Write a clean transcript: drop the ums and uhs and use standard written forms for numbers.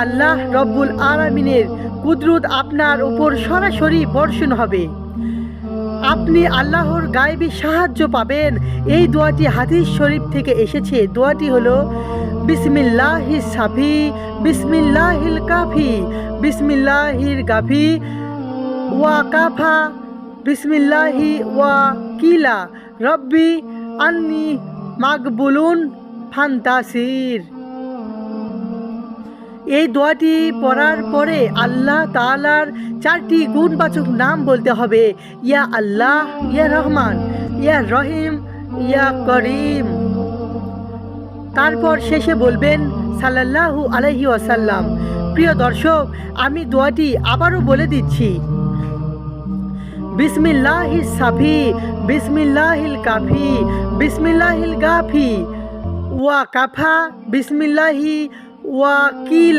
আল্লাহ রব্বুল আলামিনের কুদরত আপনার উপর সরাসরি বর্ষণ হবে। আপনি আল্লাহর গায়েবী সাহায্য পাবেন। এই দোয়াটি হাদিস শরীফ থেকে এসেছে। দোয়াটি হলো বিসমিল্লাহিস সাফি বিসমিল্লাহিল কাফি বিসমিল্লাহির গাফি ওয়া কাফা বিসমিল্লাহি ওয়া কিলা রব্বি আন্নি মাকবুলুন ফান্তাসির। এই দোয়াটি পড়ার পরে আল্লাহ তাআলার 4টি গুণবাচক নাম বলতে হবে। ইয়া আল্লাহ, ইয়া রহমান, ইয়া রহিম, ইয়া করিম। তারপর শেষে বলবেন সাল্লাল্লাহু আলাইহি ওয়াসাল্লাম। প্রিয় দর্শক, আমি দোয়াটি আবারও বলে দিচ্ছি। বিসমিল্লাহিস সাফি বিসমিল্লাহিল কাফি বিসমিল্লাহিল গাফি ওয়া কাফা বিসমিল্লাহি ওয়া কিলা